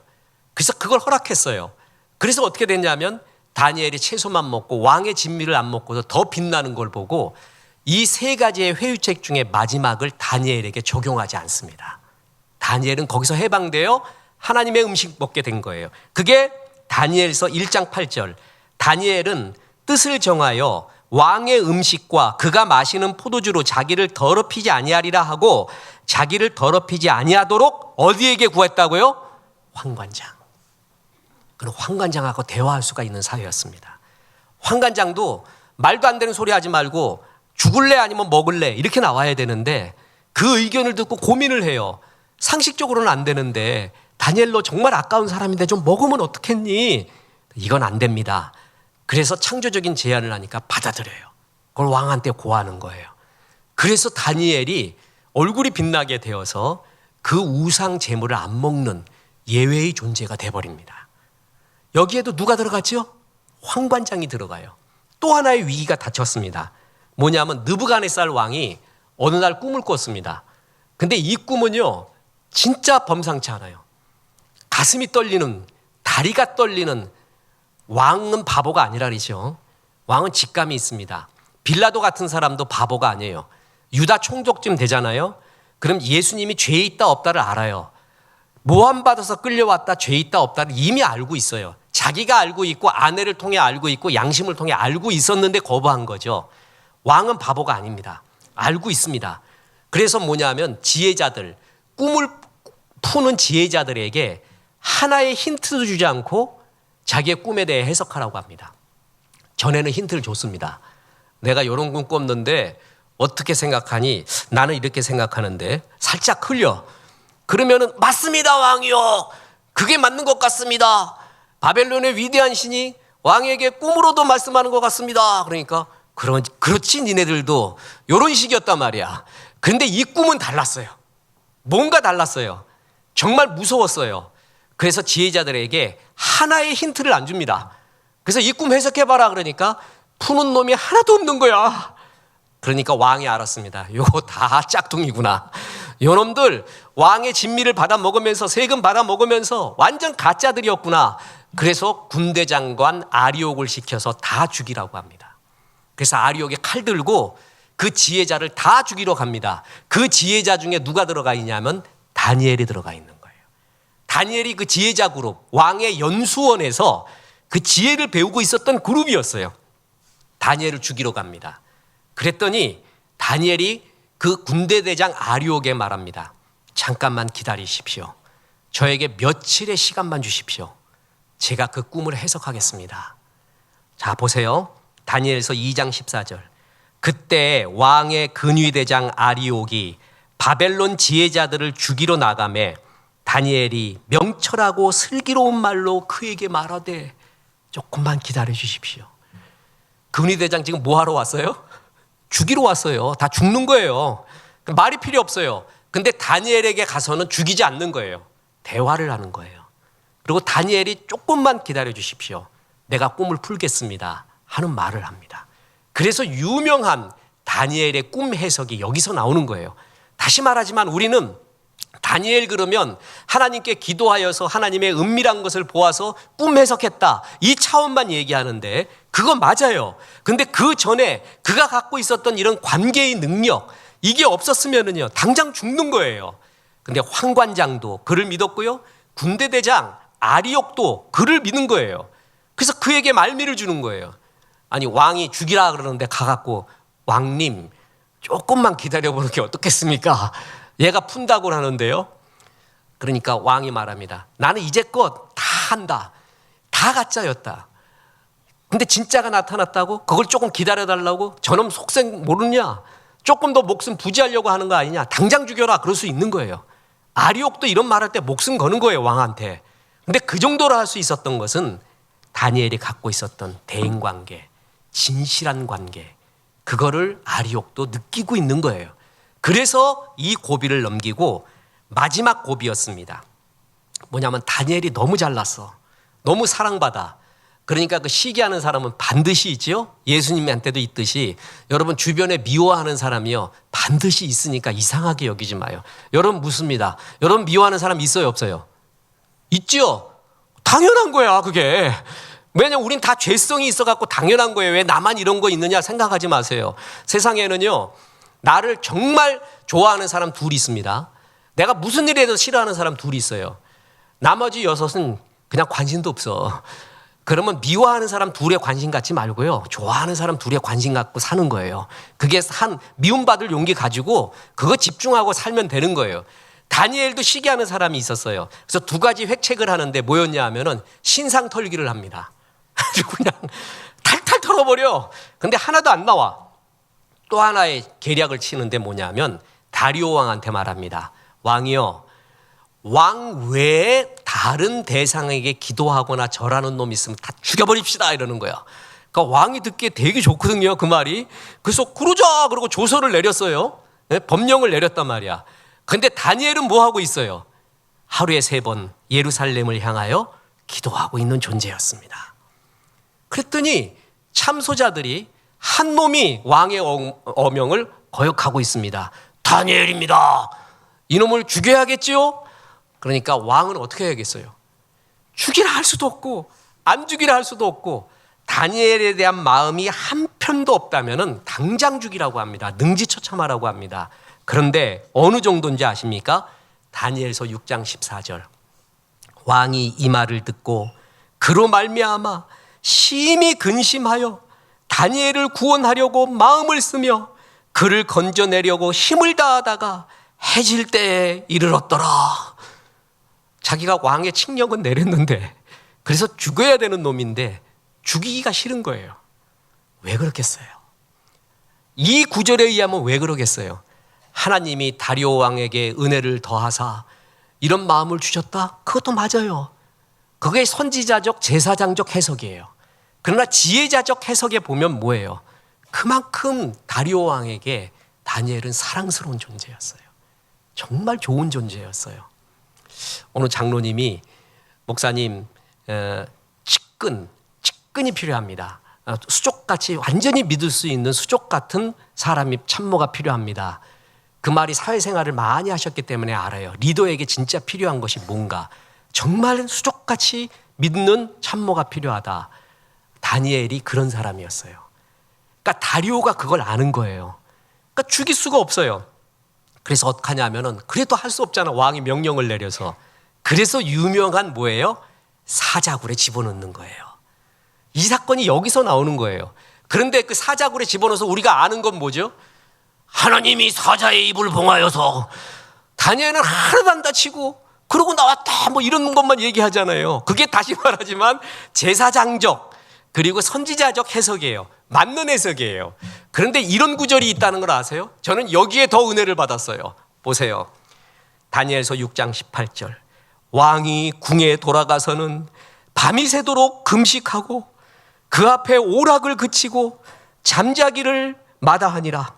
S1: 그래서 그걸 허락했어요. 그래서 어떻게 됐냐면 다니엘이 채소만 먹고 왕의 진미를 안 먹고도 더 빛나는 걸 보고 이 세 가지의 회유책 중에 마지막을 다니엘에게 적용하지 않습니다. 다니엘은 거기서 해방되어 하나님의 음식 먹게 된 거예요. 그게 다니엘서 1장 8절. 다니엘은 뜻을 정하여 왕의 음식과 그가 마시는 포도주로 자기를 더럽히지 아니하리라 하고 자기를 더럽히지 아니하도록 어디에게 구했다고요? 환관장. 그럼 환관장하고 대화할 수가 있는 사회였습니다. 환관장도 말도 안 되는 소리 하지 말고 죽을래 아니면 먹을래 이렇게 나와야 되는데 그 의견을 듣고 고민을 해요. 상식적으로는 안 되는데 다니엘로 정말 아까운 사람인데 좀 먹으면 어떻겠니? 이건 안 됩니다. 그래서 창조적인 제안을 하니까 받아들여요. 그걸 왕한테 고하는 거예요. 그래서 다니엘이 얼굴이 빛나게 되어서 그 우상 제물을 안 먹는 예외의 존재가 돼버립니다. 여기에도 누가 들어갔죠? 환관장이 들어가요. 또 하나의 위기가 닥쳤습니다. 뭐냐면 느부갓네살 왕이 어느 날 꿈을 꿨습니다. 근데 이 꿈은요 진짜 범상치 않아요. 가슴이 떨리는, 다리가 떨리는. 왕은 바보가 아니라 그러죠. 왕은 직감이 있습니다. 빌라도 같은 사람도 바보가 아니에요. 유다 총독쯤 되잖아요. 그럼 예수님이 죄 있다 없다를 알아요. 모함받아서 끌려왔다 죄 있다 없다를 이미 알고 있어요. 자기가 알고 있고 아내를 통해 알고 있고 양심을 통해 알고 있었는데 거부한 거죠. 왕은 바보가 아닙니다. 알고 있습니다. 그래서 뭐냐면 지혜자들, 꿈을 푸는 지혜자들에게 하나의 힌트도 주지 않고 자기의 꿈에 대해 해석하라고 합니다. 전에는 힌트를 줬습니다. 내가 이런 꿈 꿨는데 어떻게 생각하니? 나는 이렇게 생각하는데 살짝 흘려. 그러면은 맞습니다 왕이요. 그게 맞는 것 같습니다. 바벨론의 위대한 신이 왕에게 꿈으로도 말씀하는 것 같습니다. 그러니까 그렇지 니네들도 이런 식이었단 말이야. 그런데 이 꿈은 달랐어요. 뭔가 달랐어요. 정말 무서웠어요. 그래서 지혜자들에게 하나의 힌트를 안 줍니다. 그래서 이 꿈 해석해봐라 그러니까 푸는 놈이 하나도 없는 거야. 그러니까 왕이 알았습니다. 요거 다 짝퉁이구나. 요놈들 왕의 진미를 받아 먹으면서 세금 받아 먹으면서 완전 가짜들이었구나. 그래서 군대 장관 아리옥을 시켜서 다 죽이라고 합니다. 그래서 아리옥에 칼 들고 그 지혜자를 다 죽이러 갑니다. 그 지혜자 중에 누가 들어가 있냐면 다니엘이 들어가 있는 거예요. 다니엘이 그 지혜자 그룹, 왕의 연수원에서 그 지혜를 배우고 있었던 그룹이었어요. 다니엘을 죽이러 갑니다. 그랬더니 다니엘이 그 군대 대장 아리옥에 말합니다. 잠깐만 기다리십시오. 저에게 며칠의 시간만 주십시오. 제가 그 꿈을 해석하겠습니다. 자, 보세요. 다니엘서 2장 14절. 그때 왕의 근위대장 아리옥이 바벨론 지혜자들을 죽이러 나가매 다니엘이 명철하고 슬기로운 말로 그에게 말하되 조금만 기다려 주십시오. 근위대장 지금 뭐 하러 왔어요? 죽이러 왔어요. 다 죽는 거예요. 말이 필요 없어요. 근데 다니엘에게 가서는 죽이지 않는 거예요. 대화를 하는 거예요. 그리고 다니엘이 조금만 기다려 주십시오. 내가 꿈을 풀겠습니다. 하는 말을 합니다. 그래서 유명한 다니엘의 꿈 해석이 여기서 나오는 거예요. 다시 말하지만 우리는 다니엘 그러면 하나님께 기도하여서 하나님의 은밀한 것을 보아서 꿈 해석했다. 이 차원만 얘기하는데 그건 맞아요. 근데 그 전에 그가 갖고 있었던 이런 관계의 능력 이게 없었으면은요 당장 죽는 거예요. 근데 환관장도 그를 믿었고요. 군대대장 아리옥도 그를 믿는 거예요. 그래서 그에게 말미를 주는 거예요. 아니 왕이 죽이라 그러는데 가갖고 왕님 조금만 기다려보는 게 어떻겠습니까? 얘가 푼다고 하는데요. 그러니까 왕이 말합니다. 나는 이제껏 다 한다. 다 가짜였다. 근데 진짜가 나타났다고? 그걸 조금 기다려달라고? 저놈 속생 모르냐? 조금 더 목숨 부지하려고 하는 거 아니냐? 당장 죽여라. 그럴 수 있는 거예요. 아리옥도 이런 말할 때 목숨 거는 거예요. 왕한테. 근데 그 정도로 할 수 있었던 것은 다니엘이 갖고 있었던 대인관계, 진실한 관계, 그거를 아리옥도 느끼고 있는 거예요. 그래서 이 고비를 넘기고 마지막 고비였습니다. 뭐냐면 다니엘이 너무 잘났어. 너무 사랑받아. 그러니까 그 시기하는 사람은 반드시 있지요. 예수님한테도 있듯이 여러분 주변에 미워하는 사람이요 반드시 있으니까 이상하게 여기지 마요. 여러분 묻습니다. 여러분 미워하는 사람 있어요 없어요? 있죠. 당연한 거야 그게. 왜냐하면 우린 다 죄성이 있어갖고 당연한 거예요. 왜 나만 이런 거 있느냐 생각하지 마세요. 세상에는요, 나를 정말 좋아하는 사람 둘이 있습니다. 내가 무슨 일에도 싫어하는 사람 둘이 있어요. 나머지 6은 그냥 관심도 없어. 그러면 미워하는 사람 둘에 관심 갖지 말고요, 좋아하는 사람 둘에 관심 갖고 사는 거예요. 그게 미움받을 용기 가지고 그거 집중하고 살면 되는 거예요. 다니엘도 시기하는 사람이 있었어요. 그래서 2가지 획책을 하는데 뭐였냐 하면은 신상 털기를 합니다. 아주 그냥 탈탈 털어버려. 근데 하나도 안 나와. 또 하나의 계략을 치는데 뭐냐면 다리오 왕한테 말합니다. 왕이요, 왕 외에 다른 대상에게 기도하거나 절하는 놈 있으면 다 죽여버립시다 이러는 거야. 그러니까 왕이 듣기에 되게 좋거든요, 그 말이. 그래서 그러자 그러고 조서를 내렸어요. 네? 법령을 내렸단 말이야. 근데 다니엘은 뭐 하고 있어요? 하루에 3번 예루살렘을 향하여 기도하고 있는 존재였습니다. 그랬더니 참소자들이 한 놈이 왕의 어명을 거역하고 있습니다. 다니엘입니다. 이놈을 죽여야겠지요? 그러니까 왕은 어떻게 해야겠어요? 죽이라 할 수도 없고 안 죽이라 할 수도 없고, 다니엘에 대한 마음이 한 편도 없다면 당장 죽이라고 합니다. 능지처참하라고 합니다. 그런데 어느 정도인지 아십니까? 다니엘서 6장 14절. 왕이 이 말을 듣고 그로 말미암아 심히 근심하여 다니엘을 구원하려고 마음을 쓰며 그를 건져내려고 힘을 다하다가 해질 때에 이르렀더라. 자기가 왕의 칙령은 내렸는데, 그래서 죽어야 되는 놈인데 죽이기가 싫은 거예요. 왜 그렇겠어요? 이 구절에 의하면 왜 그러겠어요? 하나님이 다리오 왕에게 은혜를 더하사 이런 마음을 주셨다? 그것도 맞아요. 그게 선지자적 제사장적 해석이에요. 그러나 지혜자적 해석에 보면 뭐예요? 그만큼 다리오 왕에게 다니엘은 사랑스러운 존재였어요. 정말 좋은 존재였어요. 오늘 장로님이, 목사님, 측근이 필요합니다. 수족같이 완전히 믿을 수 있는 수족 같은 사람이, 참모가 필요합니다. 그 말이 사회생활을 많이 하셨기 때문에 알아요. 리더에게 진짜 필요한 것이 뭔가. 정말 수족같이 믿는 참모가 필요하다. 다니엘이 그런 사람이었어요. 그러니까 다리오가 그걸 아는 거예요. 그러니까 죽일 수가 없어요. 그래서 어떻게 하냐면은, 그래도 할 수 없잖아, 왕이 명령을 내려서. 그래서 유명한 뭐예요? 사자굴에 집어넣는 거예요. 이 사건이 여기서 나오는 거예요. 그런데 그 사자굴에 집어넣어서 우리가 아는 건 뭐죠? 하나님이 사자의 입을 봉하여서. 다니엘은 하나도 안 다치고 그러고 나왔다, 뭐 이런 것만 얘기하잖아요. 그게 다시 말하지만 제사장적 그리고 선지자적 해석이에요. 맞는 해석이에요. 그런데 이런 구절이 있다는 걸 아세요? 저는 여기에 더 은혜를 받았어요. 보세요. 다니엘서 6장 18절. 왕이 궁에 돌아가서는 밤이 새도록 금식하고 그 앞에 오락을 그치고 잠자기를 마다하니라.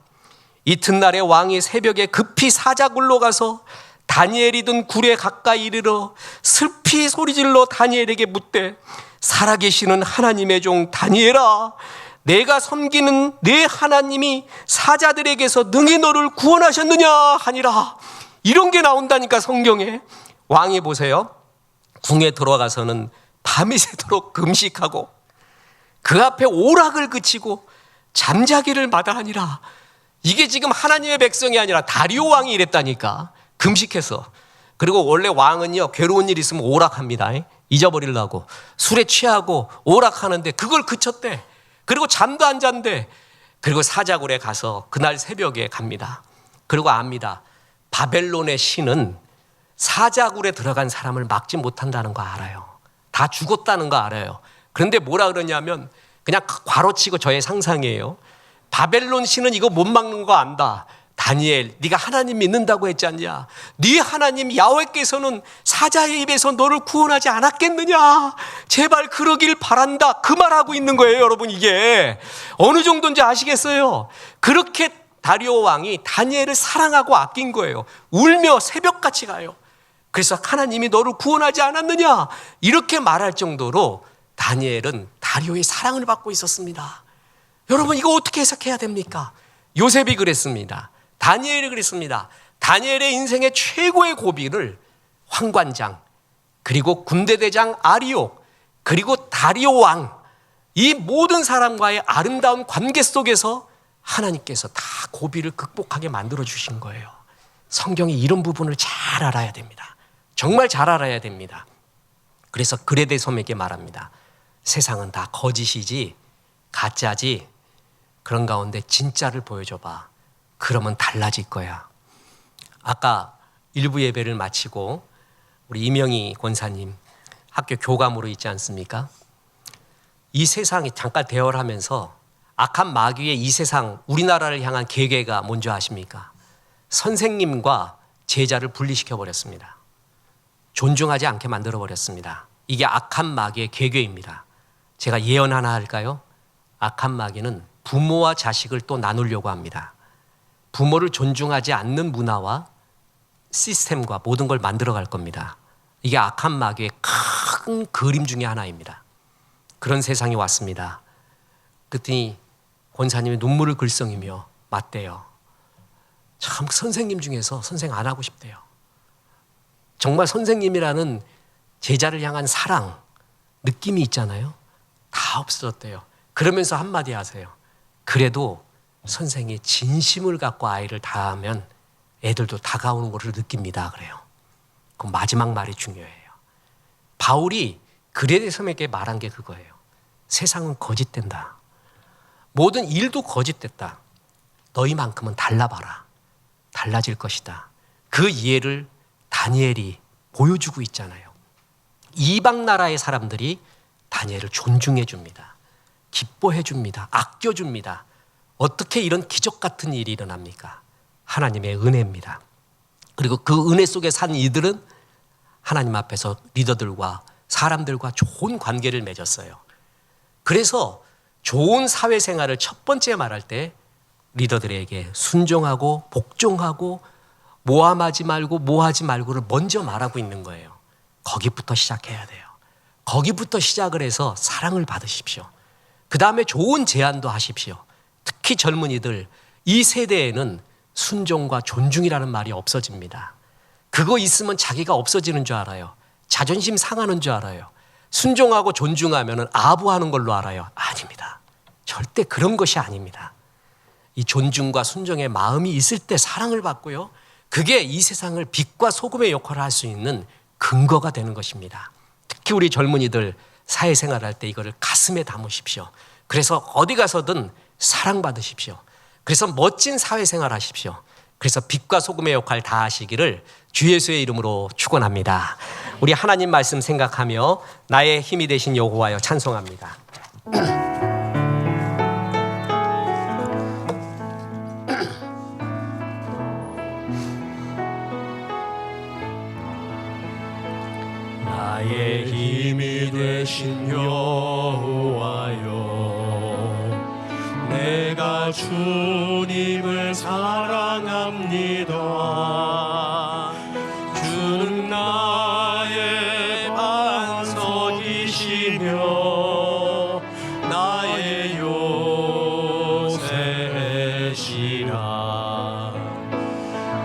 S1: 이튿날에 왕이 새벽에 급히 사자굴로 가서 다니엘이 든 굴에 가까이 이르러 슬피 소리질러 다니엘에게 묻되, 살아계시는 하나님의 종 다니엘아, 내가 섬기는 내 하나님이 사자들에게서 능히 너를 구원하셨느냐 하니라. 이런 게 나온다니까, 성경에. 왕이 보세요, 궁에 들어가서는 밤이 새도록 금식하고 그 앞에 오락을 그치고 잠자기를 마다하니라. 이게 지금 하나님의 백성이 아니라 다리오 왕이 이랬다니까, 금식해서. 그리고 원래 왕은요, 괴로운 일 있으면 오락합니다. 잊어버리려고 술에 취하고 오락하는데 그걸 그쳤대. 그리고 잠도 안 잔대. 그리고 사자굴에 가서 그날 새벽에 갑니다. 그리고 압니다. 바벨론의 신은 사자굴에 들어간 사람을 막지 못한다는 거 알아요. 다 죽었다는 거 알아요. 그런데 뭐라 그러냐면, 그냥 괄호치고 저의 상상이에요. 바벨론 신은 이거 못 막는 거 안다. 다니엘, 네가 하나님 믿는다고 했지 않냐? 네 하나님 야훼께서는 사자의 입에서 너를 구원하지 않았겠느냐? 제발 그러길 바란다. 그 말하고 있는 거예요, 여러분. 이게 어느 정도인지 아시겠어요? 그렇게 다리오 왕이 다니엘을 사랑하고 아낀 거예요. 울며 새벽같이 가요. 그래서 하나님이 너를 구원하지 않았느냐? 이렇게 말할 정도로 다니엘은 다리오의 사랑을 받고 있었습니다. 여러분, 이거 어떻게 해석해야 됩니까? 요셉이 그랬습니다. 다니엘이 그랬습니다. 다니엘의 인생의 최고의 고비를 황관장, 그리고 군대대장 아리옥, 그리고 다리오 왕, 이 모든 사람과의 아름다운 관계 속에서 하나님께서 다 고비를 극복하게 만들어 주신 거예요. 성경이 이런 부분을 잘 알아야 됩니다. 정말 잘 알아야 됩니다. 그래서 그레데 섬에게 말합니다. 세상은 다 거짓이지 가짜지, 그런 가운데 진짜를 보여줘봐. 그러면 달라질 거야. 아까 일부 예배를 마치고 우리 이명희 권사님 학교 교감으로 있지 않습니까? 이 세상이 잠깐 대화하면서 악한 마귀의 이 세상, 우리나라를 향한 계계가 뭔지 아십니까? 선생님과 제자를 분리시켜 버렸습니다. 존중하지 않게 만들어 버렸습니다. 이게 악한 마귀의 계계입니다. 제가 예언 하나 할까요? 악한 마귀는 부모와 자식을 또 나누려고 합니다. 부모를 존중하지 않는 문화와 시스템과 모든 걸 만들어 갈 겁니다. 이게 악한 마귀의 큰 그림 중에 하나입니다. 그런 세상이 왔습니다. 그랬더니 권사님이 눈물을 글썽이며 맞대요. 참 선생님 중에서 선생 안 하고 싶대요. 정말 선생님이라는 제자를 향한 사랑, 느낌이 있잖아요. 다 없어졌대요. 그러면서 한마디 하세요. 그래도 선생이 진심을 갖고 아이를 다하면 애들도 다가오는 것을 느낍니다. 그래요. 그 마지막 말이 중요해요. 바울이 그레데 섬에게 말한 게 그거예요. 세상은 거짓된다. 모든 일도 거짓됐다. 너희만큼은 달라봐라. 달라질 것이다. 그 이해를 다니엘이 보여주고 있잖아요. 이방 나라의 사람들이 다니엘을 존중해 줍니다. 기뻐해 줍니다. 아껴 줍니다. 어떻게 이런 기적 같은 일이 일어납니까? 하나님의 은혜입니다. 그리고 그 은혜 속에 산 이들은 하나님 앞에서 리더들과 사람들과 좋은 관계를 맺었어요. 그래서 좋은 사회생활을 첫 번째 말할 때 리더들에게 순종하고 복종하고 모함하지 말고 뭐하지 말고를 먼저 말하고 있는 거예요. 거기부터 시작해야 돼요. 거기부터 시작을 해서 사랑을 받으십시오. 그 다음에 좋은 제안도 하십시오. 특히 젊은이들, 이 세대에는 순종과 존중이라는 말이 없어집니다. 그거 있으면 자기가 없어지는 줄 알아요. 자존심 상하는 줄 알아요. 순종하고 존중하면 아부하는 걸로 알아요. 아닙니다. 절대 그런 것이 아닙니다. 이 존중과 순종의 마음이 있을 때 사랑을 받고요. 그게 이 세상을 빛과 소금의 역할을 할 수 있는 근거가 되는 것입니다. 특히 우리 젊은이들 사회생활할 때 이거를 가슴에 담으십시오. 그래서 어디 가서든 사랑받으십시오. 그래서 멋진 사회생활 하십시오. 그래서 빛과 소금의 역할 다 하시기를 주 예수의 이름으로 축원합니다. 우리 하나님 말씀 생각하며 나의 힘이 되신 여호와여 찬송합니다.
S2: 나의 힘이 되신 여호와여, 내가 주님을 사랑합니다. 주는 나의 반석이시며 나의 요새시라.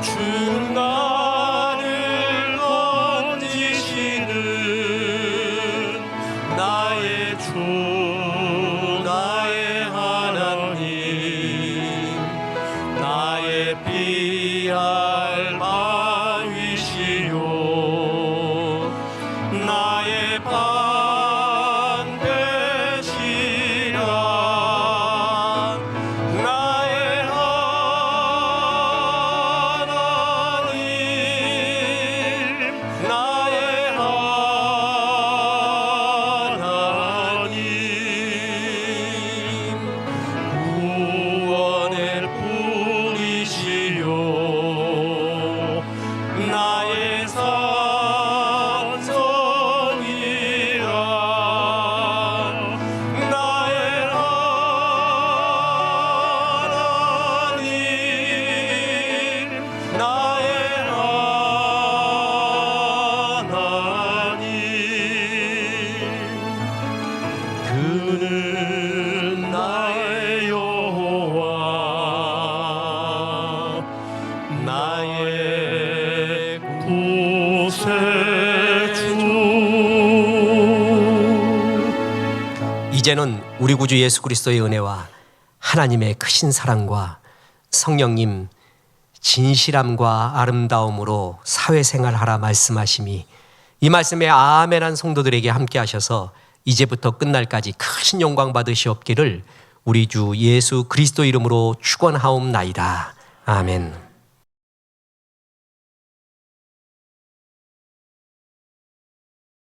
S2: 주는 나를 건지시는 나의 주, 나의 하나님, 나의 피할 바위시요, 나의 반 되시라. 나의 하나님, 나의 하나님, 구원의 뿌리시요, 나의 산성이라. 나의 하나님, 나의 하나님, 그는 나의 여호와, 나의 구세주.
S1: 이제는 우리 구주 예수 그리스도의 은혜와 하나님의 크신 사랑과 성령님 진실함과 아름다움으로 사회생활하라 말씀하심이 이 말씀에 아멘한 성도들에게 함께 하셔서 이제부터 끝날까지 크신 영광 받으시옵기를 우리 주 예수 그리스도 이름으로 축원하옵나이다. 아멘.